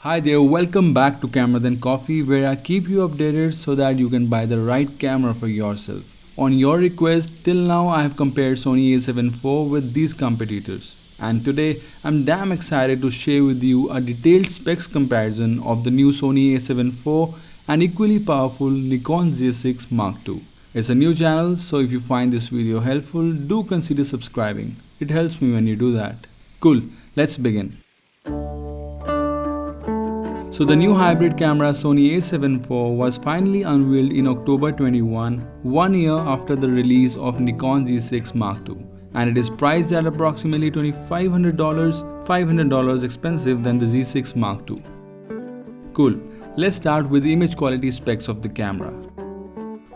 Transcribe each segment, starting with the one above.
Hi there, welcome back to Camera Than Coffee, where I keep you updated so that you can buy the right camera for yourself. On your request, till now I have compared Sony a7 IV with these competitors. And today I'm damn excited to share with you a detailed specs comparison of the new Sony a7 IV and equally powerful Nikon Z6 Mark II. It's a new channel, so if you find this video helpful, do consider subscribing. It helps me when you do that. Cool, let's begin. So the new hybrid camera Sony a7 IV was finally unveiled in October 21, 1 year after the release of Nikon Z6 Mark II, and it is priced at approximately $2,500, $500 expensive than the Z6 Mark II. Cool, let's start with the image quality specs of the camera.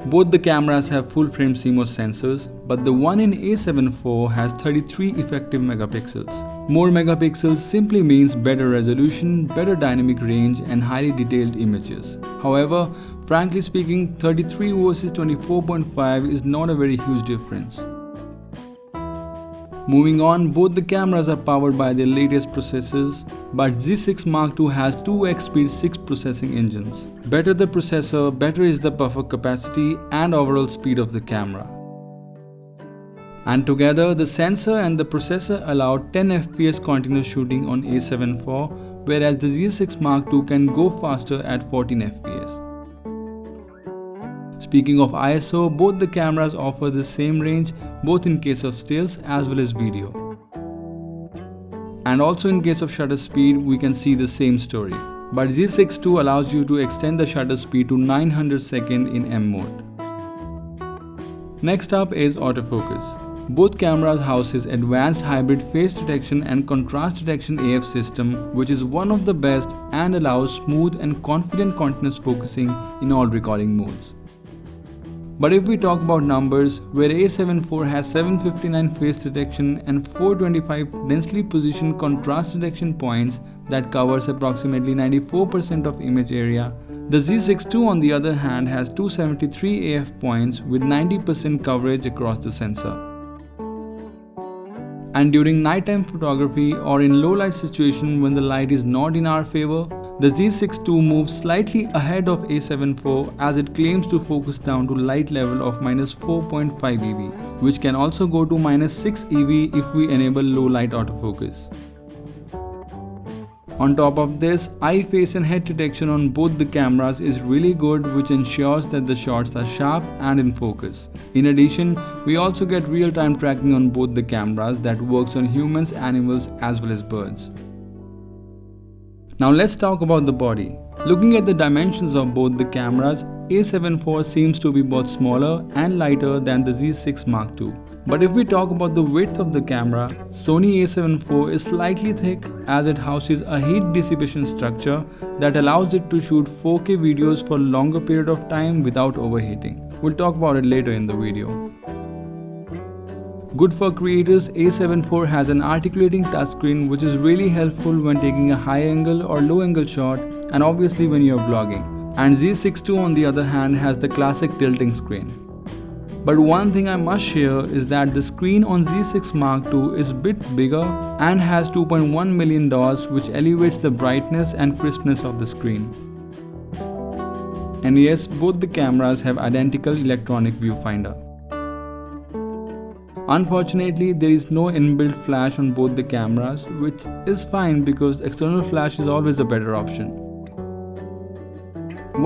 Both the cameras have full-frame CMOS sensors, but the one in a7 IV has 33 effective megapixels. More megapixels simply means better resolution, better dynamic range, and highly detailed images. However, frankly speaking, 33 versus 24.5 is not a very huge difference. Moving on, both the cameras are powered by their latest processors, but Z6 Mark II has 2x speed 6 processing engines. Better the processor, better is the buffer capacity and overall speed of the camera. And together, the sensor and the processor allow 10 fps continuous shooting on a7 IV, whereas the Z6 Mark II can go faster at 14 fps. Speaking of ISO, both the cameras offer the same range, both in case of stills as well as video. And also in case of shutter speed, we can see the same story. But Z6 II allows you to extend the shutter speed to 900 seconds in M mode. Next up is autofocus. Both cameras houses advanced hybrid face detection and contrast detection AF system, which is one of the best and allows smooth and confident continuous focusing in all recording modes. But if we talk about numbers, where a7 IV has 759 face detection and 425 densely positioned contrast detection points that covers approximately 94% of image area, the Z6 II on the other hand has 273 AF points with 90% coverage across the sensor. And during nighttime photography or in low light situation when the light is not in our favor, the Z6 II moves slightly ahead of a7 IV as it claims to focus down to light level of -4.5 eV, which can also go to -6 eV if we enable low light autofocus. On top of this, eye, face and head detection on both the cameras is really good, which ensures that the shots are sharp and in focus. In addition, we also get real-time tracking on both the cameras that works on humans, animals as well as birds. Now let's talk about the body. Looking at the dimensions of both the cameras, a7 IV seems to be both smaller and lighter than the Z6 Mark II. But if we talk about the width of the camera, Sony a7 IV is slightly thick as it houses a heat dissipation structure that allows it to shoot 4K videos for a longer period of time without overheating. We'll talk about it later in the video. Good for creators, a7 IV has an articulating touchscreen which is really helpful when taking a high angle or low angle shot and obviously when you're vlogging. And Z6 II on the other hand has the classic tilting screen. But one thing I must share is that the screen on Z6 Mark II is a bit bigger and has 2.1 million dots, which elevates the brightness and crispness of the screen. And yes, both the cameras have identical electronic viewfinder. Unfortunately, there is no inbuilt flash on both the cameras, which is fine because external flash is always a better option.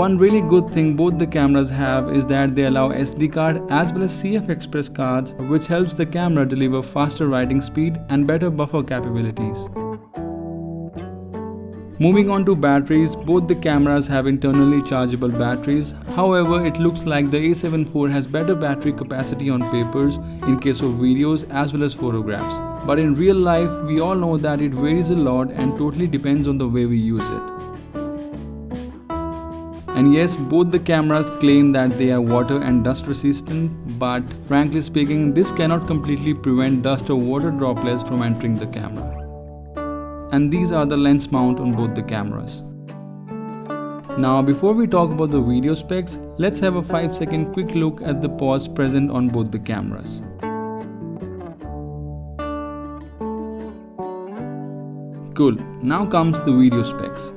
One really good thing both the cameras have is that they allow SD card as well as CF Express cards, which helps the camera deliver faster writing speed and better buffer capabilities. Moving on to batteries, both the cameras have internally chargeable batteries. However, it looks like the a7 IV has better battery capacity on papers in case of videos as well as photographs. But in real life, we all know that it varies a lot and totally depends on the way we use it. And yes, both the cameras claim that they are water and dust resistant, but frankly speaking, this cannot completely prevent dust or water droplets from entering the camera. And these are the lens mount on both the cameras. Now before we talk about the video specs, let's have a 5-second quick look at the pause present on both the cameras. Cool, now comes the video specs.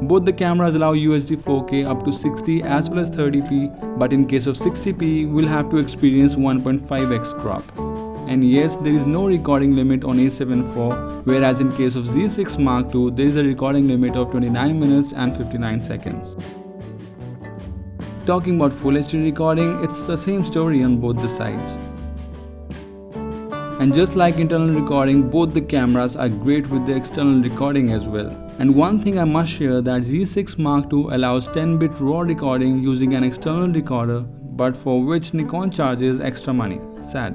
Both the cameras allow UHD 4K up to 60 as well as 30p, but in case of 60p, we'll have to experience 1.5x crop. And yes, there is no recording limit on A7 IV, whereas in case of Z6 Mark II, there is a recording limit of 29 minutes and 59 seconds. Talking about Full HD recording, it's the same story on both the sides. And just like internal recording, both the cameras are great with the external recording as well. And one thing I must share that Z6 Mark II allows 10-bit RAW recording using an external recorder, but for which Nikon charges extra money. Sad.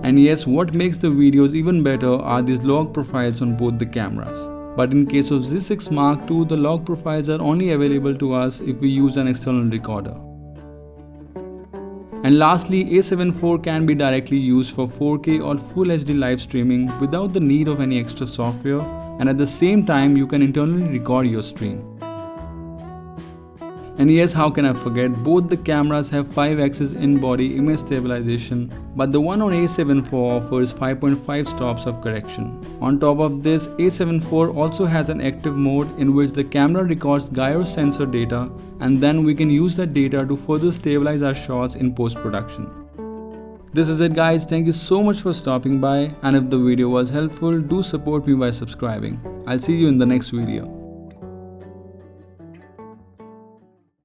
And yes, what makes the videos even better are these log profiles on both the cameras. But in case of Z6 Mark II, the log profiles are only available to us if we use an external recorder. And lastly, A7 IV can be directly used for 4K or Full HD live streaming without the need of any extra software, and at the same time you can internally record your stream. And yes, how can I forget, both the cameras have 5-axis in-body image stabilization, but the one on A7 IV offers 5.5 stops of correction. On top of this, A7 IV also has an active mode in which the camera records gyro sensor data, and then we can use that data to further stabilize our shots in post-production. This is it guys, thank you so much for stopping by, and if the video was helpful, do support me by subscribing. I'll see you in the next video.